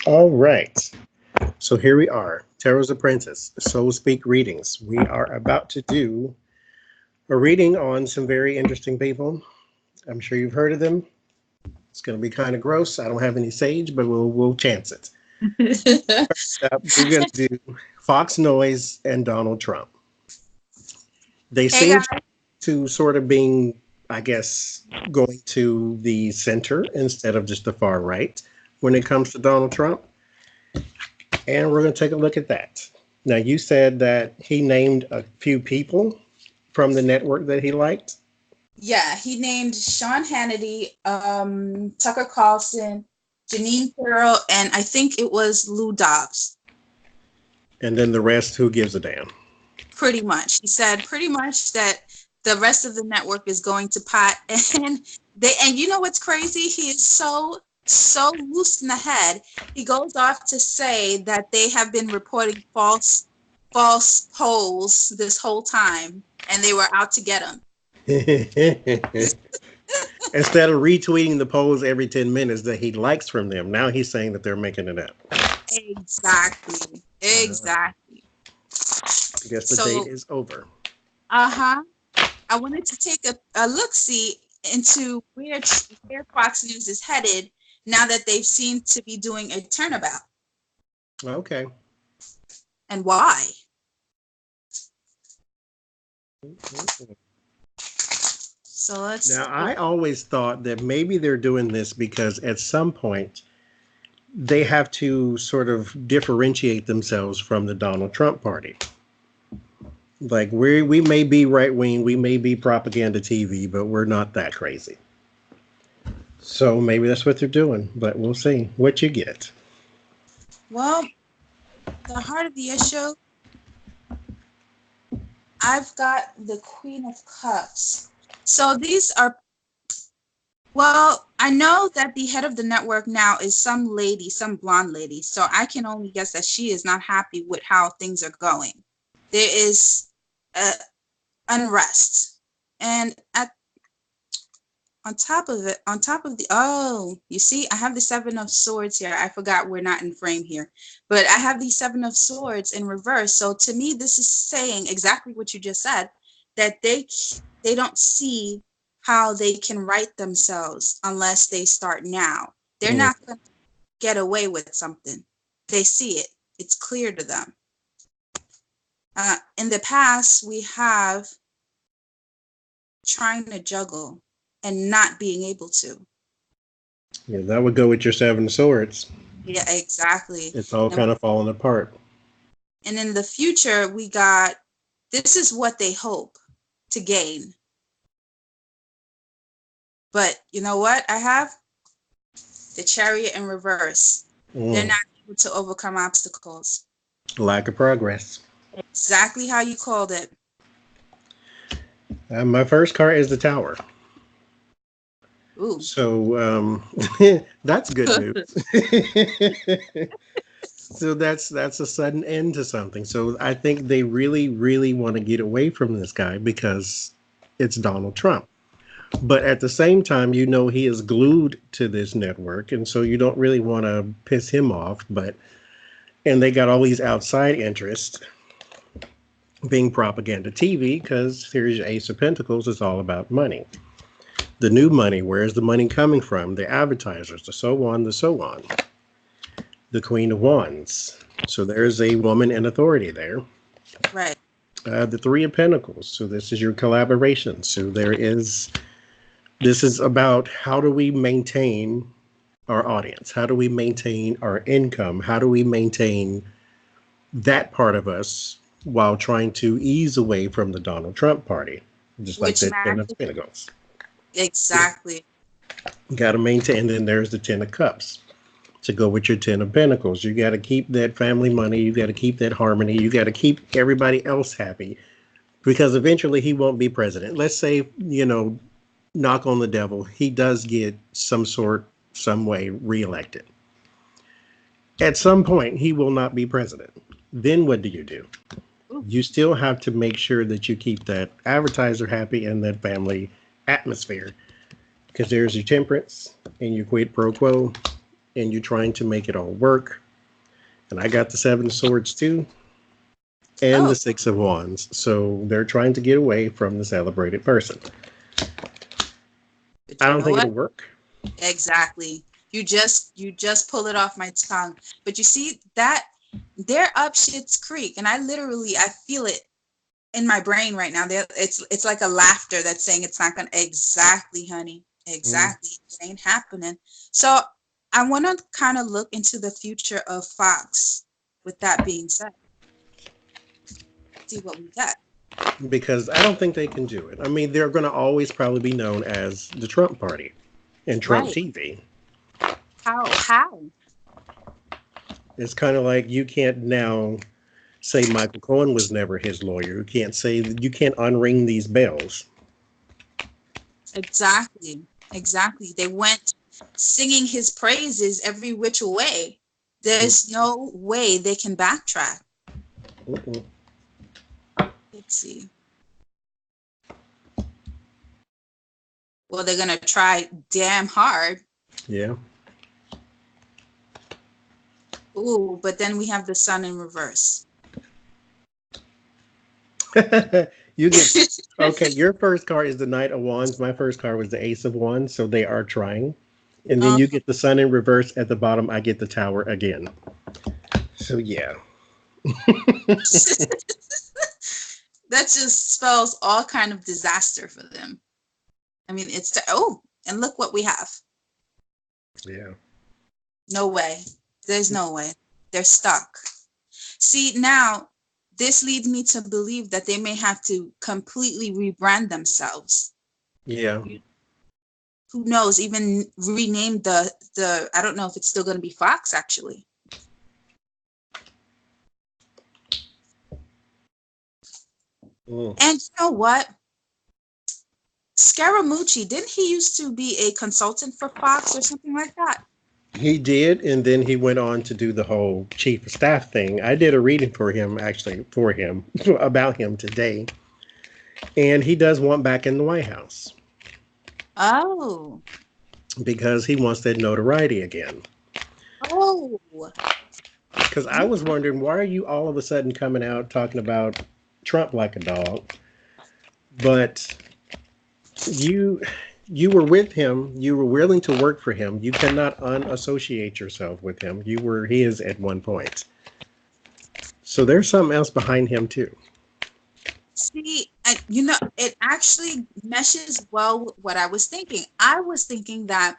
All right. So here we are, Tarot's Apprentice, Soul Speak readings. We are about to do a reading on some very interesting people. I'm sure you've heard of them. It's going to be kind of gross. I don't have any sage, but we'll chance it. We're going to do Fox Noise and Donald Trump. They Hey seem guys. to sort of being, I guess, going to the center instead of just the far right when it comes to Donald Trump. And we're going to take a look at that. Now, you said that he named a few people from the network that he liked. Yeah, he named Sean Hannity, Tucker Carlson, Janine Farrell, and I think it was Lou Dobbs. And then the rest, who gives a damn? Pretty much. He said pretty much that the rest of the network is going to pot. And you know what's crazy? He is so loose in the head. He goes off to say that they have been reporting false polls this whole time and they were out to get him. Instead of retweeting the polls every 10 minutes that he likes from them, now he's saying that they're making it up. Exactly. Exactly. I guess the So, date is over. uh-huh. I wanted to take a look-see into where Fox News is headed now that they've seemed to be doing a turnabout. Okay. And why? So Now, I always thought that maybe they're doing this because at some point they have to sort of differentiate themselves from the Donald Trump party. Like we may be right wing, we may be propaganda TV, but we're not that crazy. So maybe that's what they're doing, but we'll see what you get. well, the heart of the issue, I've got the Queen of Cups. So these are, well, I know that the head of the network now is some lady, some blonde lady. So I can only guess that she is not happy with how things are going. There is unrest. And on top of the, oh, you see, I have the Seven of Swords here. I forgot we're not in frame here, but I have the Seven of Swords in reverse. So to me, this is saying exactly what you just said, that they don't see how they can right themselves unless they start now. They're Mm. not going to get away with something. They see it. It's clear to them. In the past, we have trying to juggle and not being able to. Yeah, that would go with your Seven of Swords. Yeah, exactly. It's all And, kind of falling apart. and in the future, we got, this is what they hope to gain. But you know what? I have the Chariot in reverse. They're Mm. not able to overcome obstacles. Lack of progress. Exactly how you called it. My first card is the Tower. Ooh. So that's good news. So that's a sudden end to something. So I think they really want to get away from this guy because it's Donald Trump. But at the same time, you know he is glued to this network, and so you don't really want to piss him off. But and they got all these outside interests being propaganda TV because here's your Ace of Pentacles. It's all about money. The new money. Where's the money coming from? The advertisers, the so on, the so on. The Queen of Wands. So there's a woman in authority there. Right. The Three of Pentacles. So this is your collaboration. So this is about how do we maintain our audience? How do we maintain our income? How do we maintain that part of us while trying to ease away from the Donald Trump party? Just like Which that Ten of matches Pentacles. exactly. Got to maintain. And then there's the Ten of Cups to go with your Ten of Pentacles. You got to keep that family money. You got to keep that harmony. You got to keep everybody else happy because eventually he won't be president. Let's say, knock on the devil, he does get some way reelected. At some point, he will not be president. Then what do? Ooh. You still have to make sure that you keep that advertiser happy and that family atmosphere because there's your temperance and your quid pro quo and you're trying to make it all work. And I got the Seven of Swords too, and the Oh, Six of Wands. So they're trying to get away from the celebrated person. but I you don't know think it'll what? work. Exactly. You just pull it off my tongue. But you see that they're up Shit's Creek, and I feel it in my brain right now. It's like a laughter that's saying it's not gonna. Exactly, honey. Mm, Exactly. It ain't happening. So I want to kind of look into the future of Fox. With that being said, see what we got. because I don't think they can do it. I mean, they're going to always probably be known as the Trump Party and Trump Right? TV. How? How? It's kind of like you can't now say Michael Cohen was never his lawyer. You can't say that you can't unring these bells. Exactly. Exactly. They went singing his praises every which way. There's no way they can backtrack. Mm-mm. Let's see. Well, they're gonna try damn hard. Yeah. Ooh, but then we have the sun in reverse. You get okay. Your first card is the Knight of Wands. My first card was the Ace of Wands. So they are trying, and then Uh, you get the Sun in reverse at the bottom. I get the Tower again. So yeah. that just spells all kind of disaster for them. I mean, oh, and look what we have. Yeah. No way. There's no way. They're stuck. See, now this leads me to believe that they may have to completely rebrand themselves. Yeah. Who knows? Even rename the I don't know if it's still going to be Fox actually. Mm. And you know what? Scaramucci, didn't he used to be a consultant for Fox or something like that? He did, and then he went on to do the whole chief of staff thing. I did a reading for him, actually, for him about him today, and he does want back in the White House Oh. because he wants that notoriety again. Oh. Because I was wondering, why are you all of a sudden coming out talking about Trump like a dog? But you you were with him, you were willing to work for him. You cannot unassociate yourself with him. You were his at one point. So there's something else behind him too. See, you know, it actually meshes well with what I was thinking. I was thinking that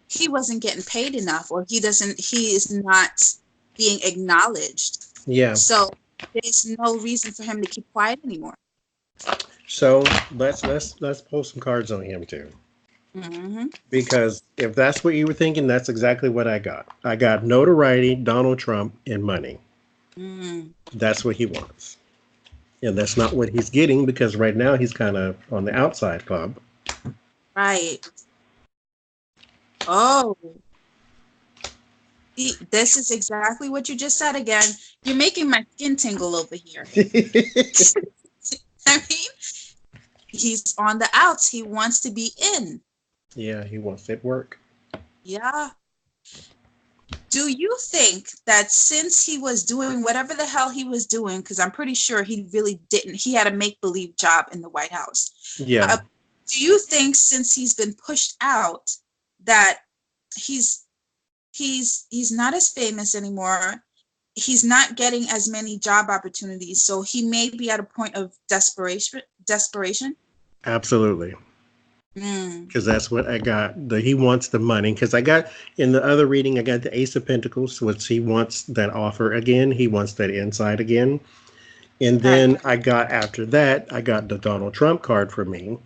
he wasn't getting paid enough, or he is not being acknowledged. Yeah. So there's no reason for him to keep quiet anymore. So let's pull some cards on him too. Mm-hmm. Because if that's what you were thinking, that's exactly what I got. I got notoriety, Donald Trump, and money. Mm, That's what he wants. And that's not what he's getting because right now he's kind of on the outside club. right. Oh, this is exactly what you just said again. You're making my skin tingle over here. I mean, he's on the outs. He wants to be in. Yeah, he wants it work. Yeah. Do you think that since he was doing whatever the hell he was doing, because I'm pretty sure he really didn't, he had a make-believe job in the White House. Yeah, Do you think since he's been pushed out that he's he's not as famous anymore? He's not getting as many job opportunities, so he may be at a point of desperation. absolutely. Mm, Because that's what I got. He wants the money. Because I got in the other reading, I got the Ace of Pentacles, which he wants that offer again. He wants that insight again. And right. then I got after that, I got the Donald Trump card for me.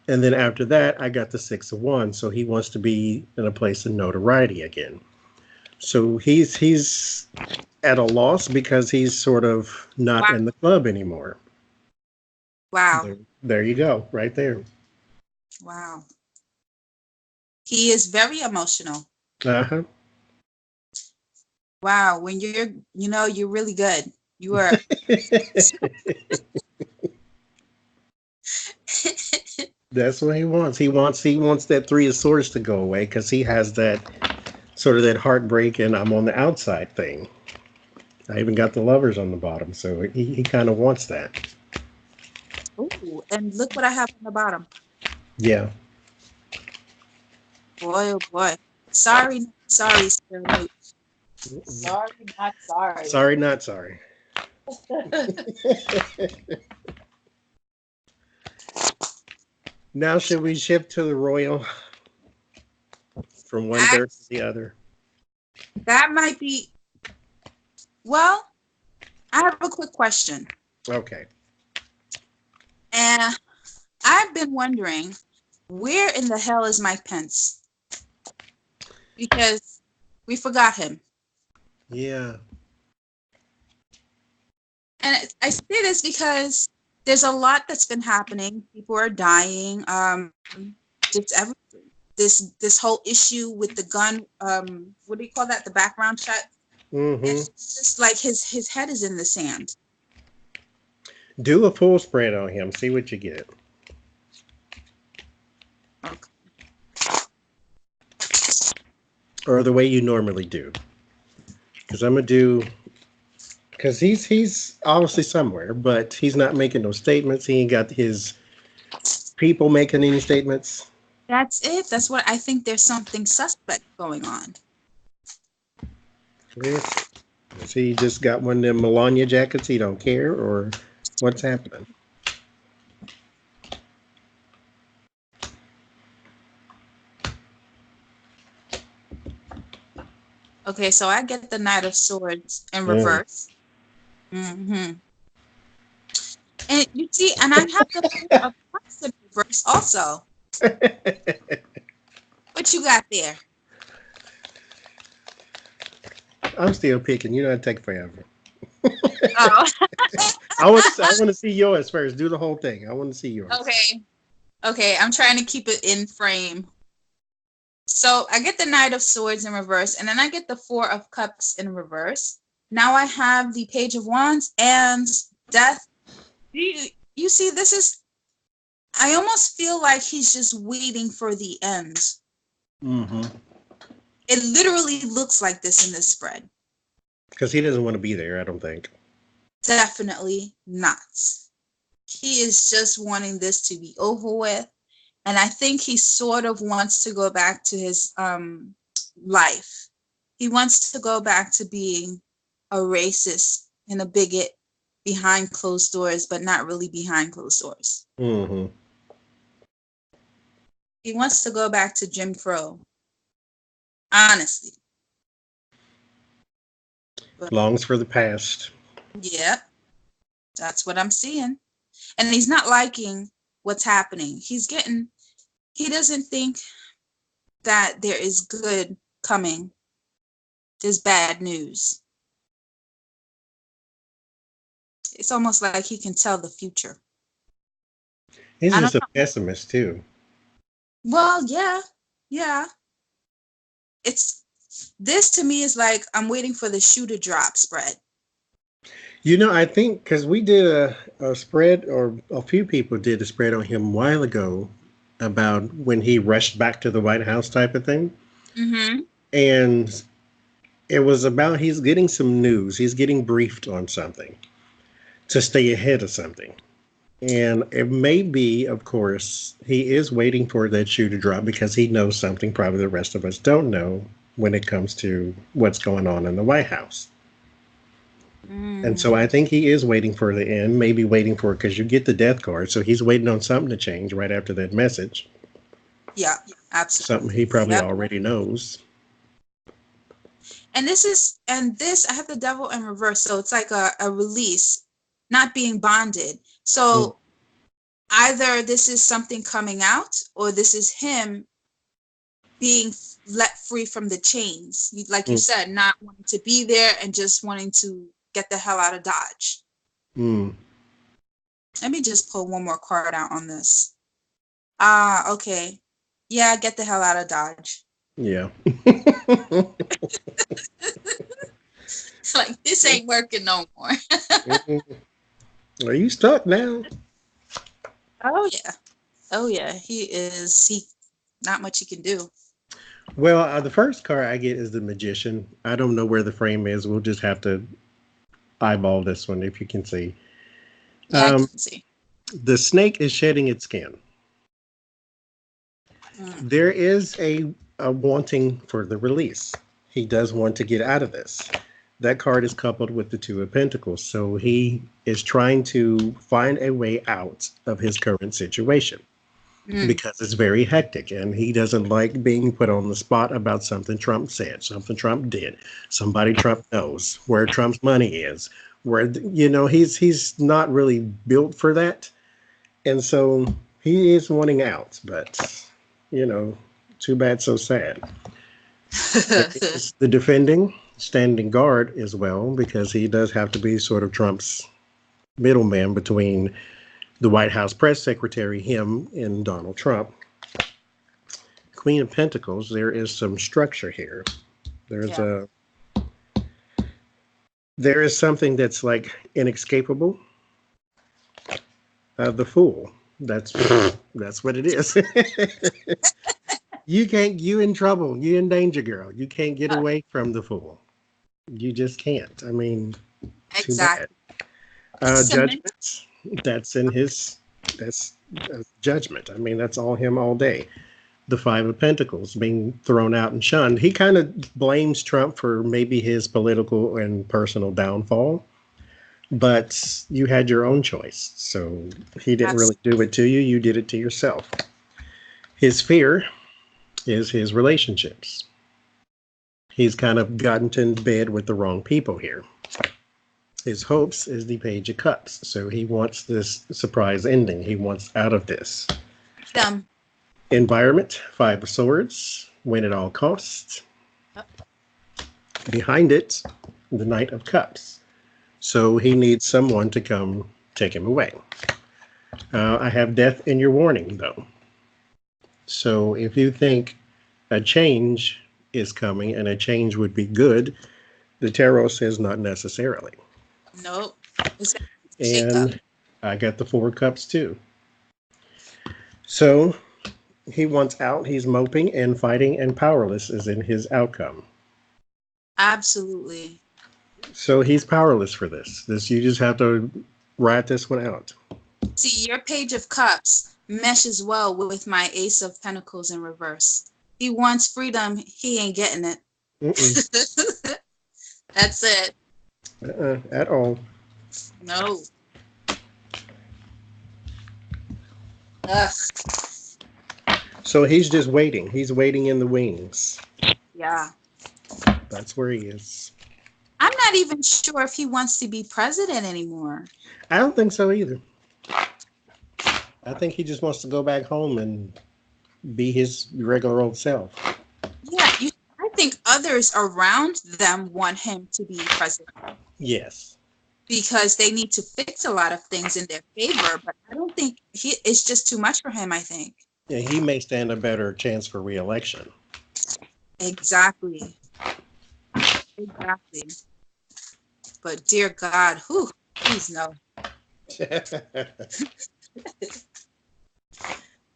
And then after that, I got the Six of Wands. So he wants to be in a place of notoriety again. So he's at a loss because he's sort of not Wow. in the club anymore. Wow. There you go, right there. Wow. He is very emotional. Uh-huh. Wow. When you're really good. You are. That's what he wants. He wants that Three of Swords to go away because he has that sort of that heartbreak and I'm on the outside thing. I even got the lovers on the bottom, so he kind of wants that. Ooh, and look what I have on the bottom. Yeah. Boy, oh boy. Sorry, not sorry, Sarah Nooch. Sorry, not sorry. Sorry, not sorry. Now, should we shift to the royal from one I, third to the other? that might be, well, I have a quick question. Okay. And I've been wondering, where in the hell is Mike Pence? Because we forgot him. Yeah. And I say this because there's a lot that's been happening. People are dying. Just everything. This whole issue with the gun. What do you call that? The background check. Mm-hmm. It's just like his head is in the sand. Do a full spread on him. See what you get. Okay. Or the way you normally do. Because I'm going to do... Because he's obviously somewhere, but he's not making no statements. He ain't got his people making any statements. That's it. That's what I think. There's something suspect going on. Is he just got one of them Melania jackets? He don't care, or what's happening? Okay, so I get the Knight of Swords in reverse. Mm-hmm. And you see, and I have the Four of Cups in reverse also. What you got there? I'm still picking. You know, it take forever. Oh. I want to see yours first. Do the whole thing. I want to see yours. Okay. I'm trying to keep it in frame. So I get the Knight of Swords in reverse, and then I get the Four of Cups in reverse. Now I have the Page of Wands and Death. You see, this is, I almost feel like he's just waiting for the end. Mm-hmm. It literally looks like this in this spread. Because he doesn't want to be there, I don't think. Definitely not. He is just wanting this to be over with. And I think he sort of wants to go back to his life. He wants to go back to being a racist and a bigot behind closed doors, but not really behind closed doors. Mm-hmm. He wants to go back to Jim Crow. Honestly. But, longs for the past. Yeah, that's what I'm seeing. And he's not liking what's happening. He doesn't think that there is good coming. There's bad news. It's almost like he can tell the future. He's just a pessimist too. Well, yeah. This to me is like I'm waiting for the shoe to drop spread. You know, I think because we did a spread, or a few people did a spread on him a while ago about when he rushed back to the White House type of thing. Mm-hmm. And it was about he's getting some news. He's getting briefed on something to stay ahead of something. And it may be, of course, he is waiting for that shoe to drop because he knows something probably the rest of us don't know when it comes to what's going on in the White House. And so I think he is waiting for the end, maybe waiting for it because you get the death card. So he's waiting on something to change right after that message. Yeah, absolutely. Something he probably already knows. And this, I have the Devil in reverse. So it's like a release, not being bonded. So either this is something coming out or this is him being let free from the chains. Like you said, not wanting to be there and just wanting to get the hell out of Dodge. Let me just pull one more card out on this. Okay. Yeah, get the hell out of Dodge. Yeah. Like, this ain't working no more. Are you stuck now? Oh yeah. He not much he can do. Well, the first card I get is the Magician. I don't know where the frame is. We'll just have to eyeball this one if you can see. Yeah, I Um, can see. the snake is shedding its skin. Mm. There is a wanting for the release. He does want to get out of this. That card is coupled with the Two of Pentacles. So he is trying to find a way out of his current situation Mm. because it's very hectic and he doesn't like being put on the spot about something Trump said, something Trump did, somebody Trump knows, where Trump's money is, where he's not really built for that. And so he is wanting out, but you know, too bad, so sad. There is the defending, standing guard as well, because he does have to be sort of Trump's middleman between the White House press secretary, him, and Donald Trump. Queen of Pentacles, there is some structure here. There's Yeah. a there is something that's like inescapable. The Fool. That's that's what it is. You in trouble. You in danger, girl. You can't get Uh, away from the Fool. You just can't. I mean, too bad. exactly. Cement. Judgments. That's in his. That's judgment. I mean, that's all him all day. The Five of Pentacles being thrown out and shunned. He kind of blames Trump for maybe his political and personal downfall, but you had your own choice. So he didn't really Absolutely. do it to you. You did it to yourself. His fear is his relationships. He's kind of gotten into bed with the wrong people here. His hopes is the Page of Cups. So he wants this surprise ending. He wants out of this. Them. Environment, Five of Swords, win at all costs. Behind it, the Knight of Cups. So he needs someone to come take him away. I have death in your warning, though. So if you think a change is coming and a change would be good, the tarot says not necessarily. Nope. It's a shake up. And I got the Four of Cups too. So he wants out, he's moping and fighting, and powerless is in his outcome. Absolutely. So he's powerless for this. This you just have to ride this one out. See, your Page of Cups meshes well with my Ace of Pentacles in reverse. He wants freedom. He ain't getting it. Mm-mm. That's it. At all. No. Ugh. So he's just waiting. He's waiting in the wings. Yeah. That's where he is. I'm not even sure if he wants to be president anymore. I don't think so either. I think he just wants to go back home and be his regular old self. Yeah, I think others around them want him to be president Yes. because they need to fix a lot of things in their favor. But I don't think it's just too much for him, I think. Yeah, he may stand a better chance for reelection. Exactly. Exactly. But dear God, who? Please no.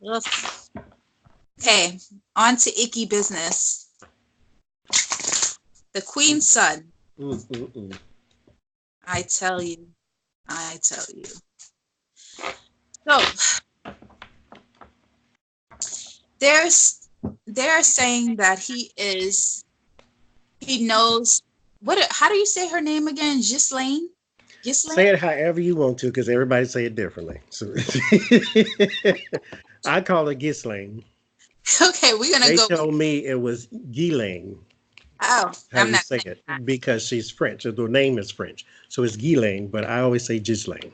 Ugh. Okay, on to icky business. The Queen's son. Mm-mm-mm. I tell you. I tell you. So they're saying that he knows how do you say her name again? Ghislaine? Say Ghislaine? it however you want to, because everybody say it differently. So I call it Ghislaine. Okay, we're gonna They go with told me it was Ghislaine, oh, how I'm you not say saying it, that. because she's French. The name is French. So it's Ghislaine, but I always say Ghislaine.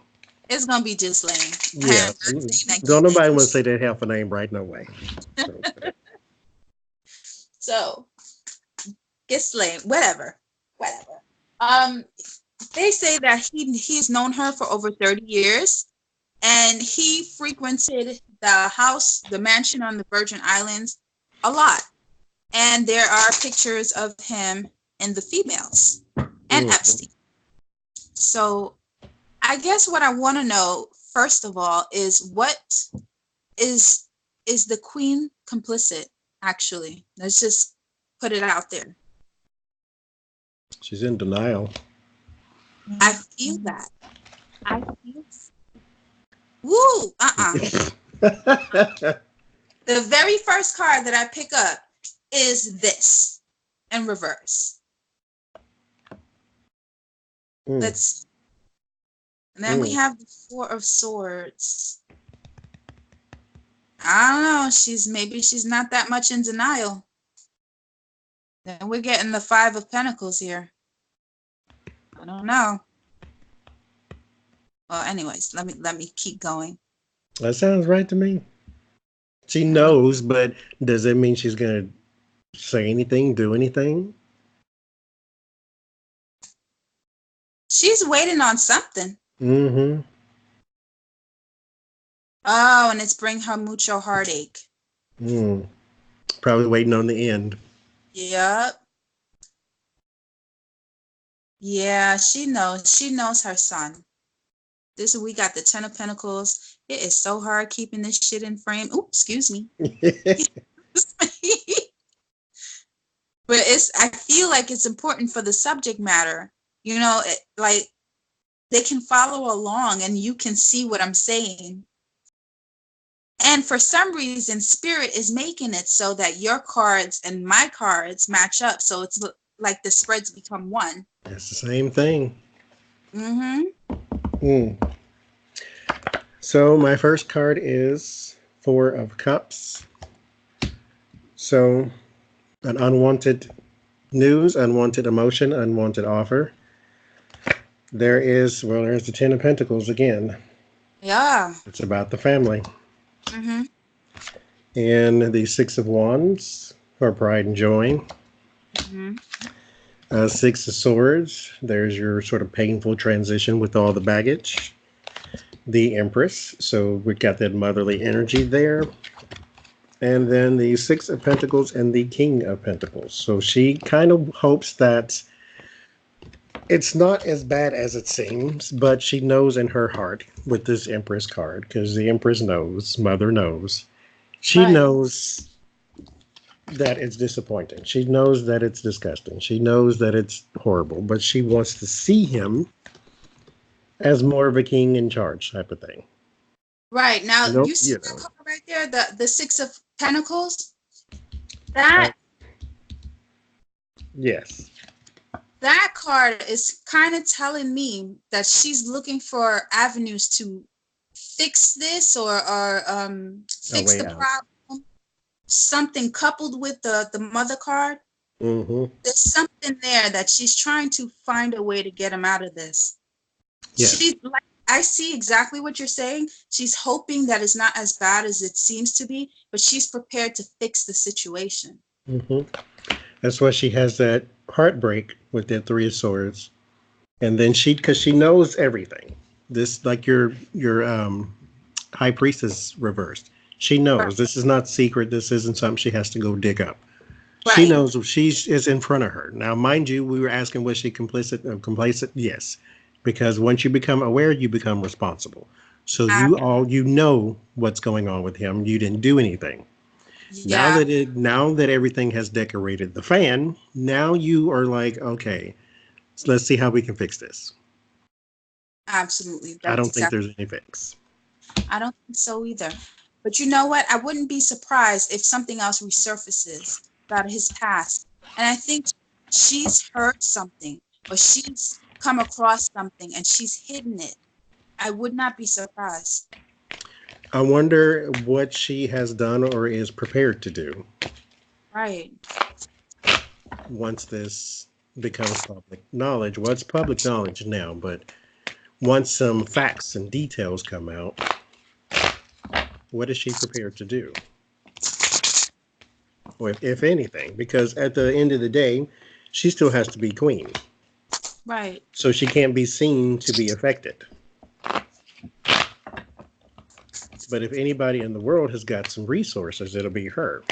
It's gonna be Ghislaine. I'm Yeah. not saying that Don't nobody Ghislaine. want to say that half a name right, no way. So, So Ghislaine, whatever. Um, they say that he's known her for over 30 years, and he frequented the mansion on the Virgin Islands a lot. And there are pictures of him and the females and mhm. Epstein. So I guess what I want to know first of all is what is is the Queen complicit? actually. Let's just put it out there. She's in denial. I feel that. I feel. Woo! The very first card that I pick up is this in reverse. Let's. And then we have the Four of Swords. I don't know. Maybe she's not that much in denial. Then we're getting the Five of Pentacles here. I don't know. Well, anyways, let me keep going. That sounds right to me. She knows, but does it mean she's gonna say anything, do anything? She's waiting on something. Mm-hmm. Oh, and it's bring her mucho heartache. Probably waiting on the end. Yep. Yeah, she knows. She knows her son. We got the Ten of Pentacles. It is so hard keeping this shit in frame. Oops, excuse me. But I feel like it's important for the subject matter. You know, like they can follow along and you can see what I'm saying. And for some reason, Spirit is making it so that your cards and my cards match up. So it's like the spreads become one. It's the same thing. So my first card is Four of Cups. So an unwanted news, unwanted emotion, unwanted offer. There's the Ten of Pentacles again. Yeah. It's about the family. And the Six of Wands for pride and joy. Six of Swords. There's your sort of painful transition with all the baggage. The Empress. So we've got that motherly energy there. And then the Six of Pentacles and the King of Pentacles. So she kind of hopes that it's not as bad as it seems, but she knows in her heart with this Empress card, because the Empress knows, Mother knows. She knows that it's disappointing. She knows that it's disgusting. She knows that it's horrible, but she wants to see him as more of a king in charge type of thing. Right. Now, you see that card right there, the Six of Pentacles? That... yes. That card is kind of telling me that she's looking for avenues to fix this or fix the problem. Something coupled with the mother card. There's something there that she's trying to find a way to get him out of this. She's like, I see exactly what you're saying. She's hoping that it's not as bad as it seems to be, but she's prepared to fix the situation. That's why she has that heartbreak with that Three of Swords. And then because she knows everything. This, like your High Priestess reversed. She knows this is not secret. This isn't something she has to go dig up. She knows is in front of her. Now, mind you, we were asking, was she complicit or complacent? Yes. Because once you become aware, you become responsible. So you know what's going on with him. You didn't do anything. Yeah. Now that everything has decorated the fan, now you are like, okay, so let's see how we can fix this. Absolutely. I don't think there's any fix. I don't think so either. But you know what? I wouldn't be surprised if something else resurfaces about his past. And I think she's heard something or she's come across something and she's hidden it. I would not be surprised. I wonder what she has done or is prepared to do. Right. Once this becomes public knowledge. Well, it's public knowledge now, but once some facts and details come out, what is she prepared to do? Or if anything, because at the end of the day, she still has to be queen. Right. So she can't be seen to be affected. But if anybody in the world has got some resources, it'll be her.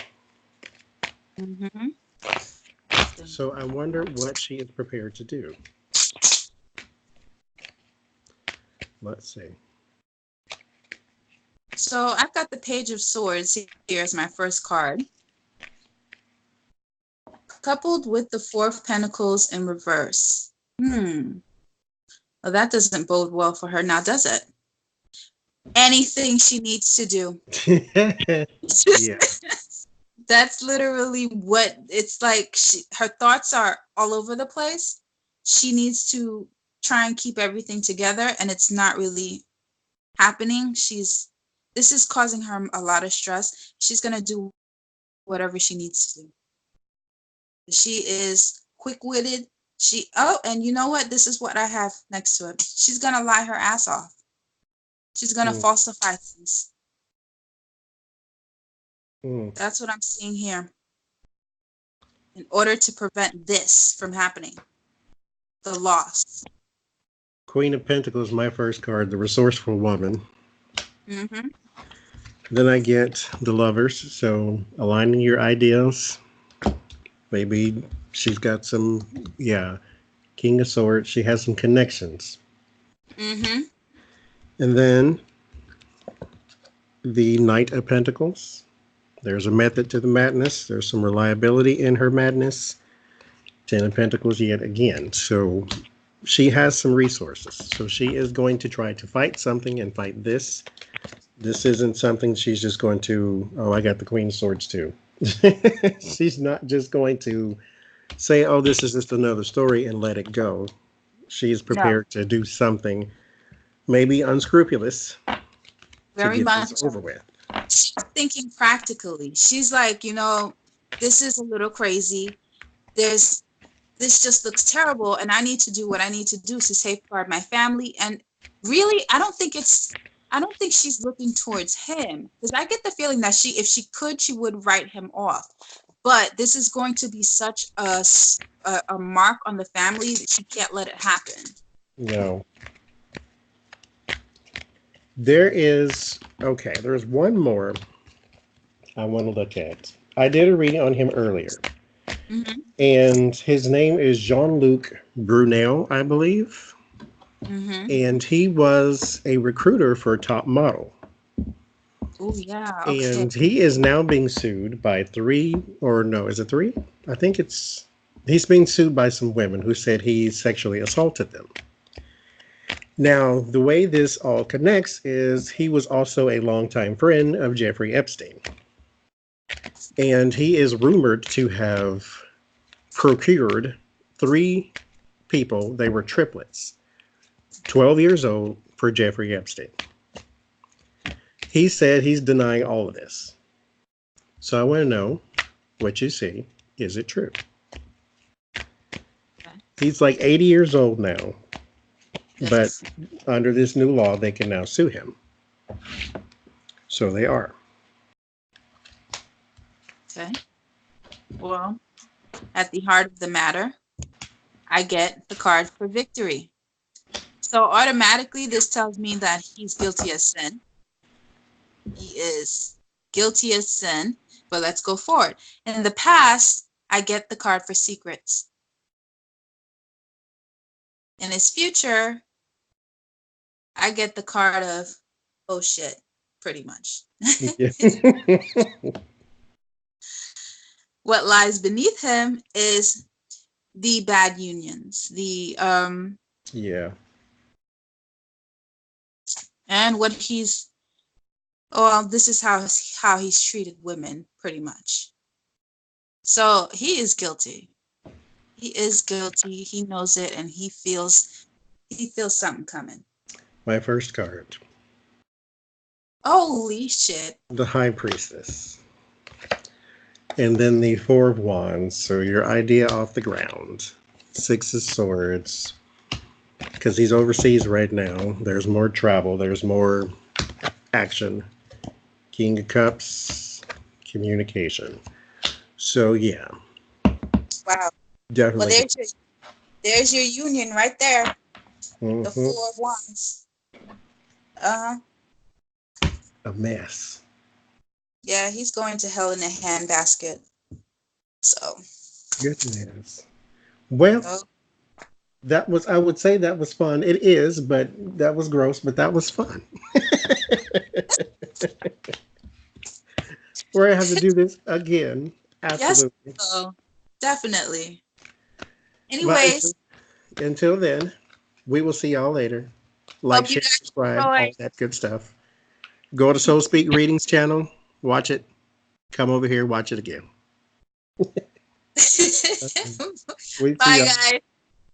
So I wonder what she is prepared to do. Let's see. So I've got the Page of Swords here as my first card. coupled with the Four of Pentacles in reverse. Well, that doesn't bode well for her now, does it? Anything she needs to do. Yeah. That's literally what it's like. Her thoughts are all over the place. She needs to try and keep everything together, and it's not really happening. This is causing her a lot of stress. She's going to do whatever she needs to do. She is quick-witted. And you know what? This is what I have next to it. She's going to lie her ass off. She's going to falsify things. That's what I'm seeing here. In order to prevent this from happening. The loss. Queen of Pentacles, my first card, the resourceful woman. Mm-hmm. Then I get the Lovers, so aligning your ideals. Maybe she's got some, King of Swords. She has some connections. Mm-hmm. And then the Knight of Pentacles. There's a method to the madness. There's some reliability in her madness. Ten of Pentacles yet again. So she has some resources. So she is going to try to fight something and fight this. This isn't something she's just going to, I got the Queen of Swords too. She's not just going to say, this is just another story and let it go. She's prepared to do something, maybe unscrupulous, very to get much this over with. She's thinking practically. She's like, this is a little crazy. This just looks terrible, and I need to do what I need to do to safeguard my family. And really, I don't think she's looking towards him, because I get the feeling that if she could, she would write him off. But this is going to be such a mark on the family that she can't let it happen. No. There's one more I want to look at. I did a reading on him earlier. Mm-hmm. And his name is Jean-Luc Brunel, I believe. Mm-hmm. And he was a recruiter for Top Model. Oh, yeah. Okay. And he is now being sued by three? I think he's being sued by some women who said he sexually assaulted them. Now, the way this all connects is he was also a longtime friend of Jeffrey Epstein. And he is rumored to have procured 3 people. They were triplets, 12 years old, for Jeffrey Epstein. He said he's denying all of this. So I want to know what you see. Is it true? He's like 80 years old now. But under this new law, they can now sue him. So they are. Okay. Well, at the heart of the matter, I get the card for victory. So automatically, this tells me that he's guilty as sin. He is guilty as sin, but let's go forward. In the past, I get the card for secrets. In his future, I get the card of, oh shit, pretty much. What lies beneath him is the bad unions, and what this is how he's treated women, pretty much. So he is guilty. He is guilty. He knows it, and he feels something coming. My first card. Holy shit. The High Priestess. And then the 4 of Wands. So your idea off the ground. 6 of Swords. Because he's overseas right now. There's more travel. There's more action. King of Cups. Communication. So yeah. Wow. Definitely. Well, there's your union right there. Mm-hmm. The 4 of Wands. A mess. Yeah, he's going to hell in a handbasket. So. Goodness. Well, I would say that was fun. It is, but that was gross, but that was fun. We're going to have to do this again. Absolutely. Yes. Definitely. But Anyways, until then, we will see y'all later. Like, hope you share, guys subscribe, enjoy. all that good stuff. Go to Soul Speak Readings channel, watch it. Come over here, watch it again. We see Bye, y'all.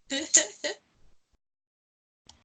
guys.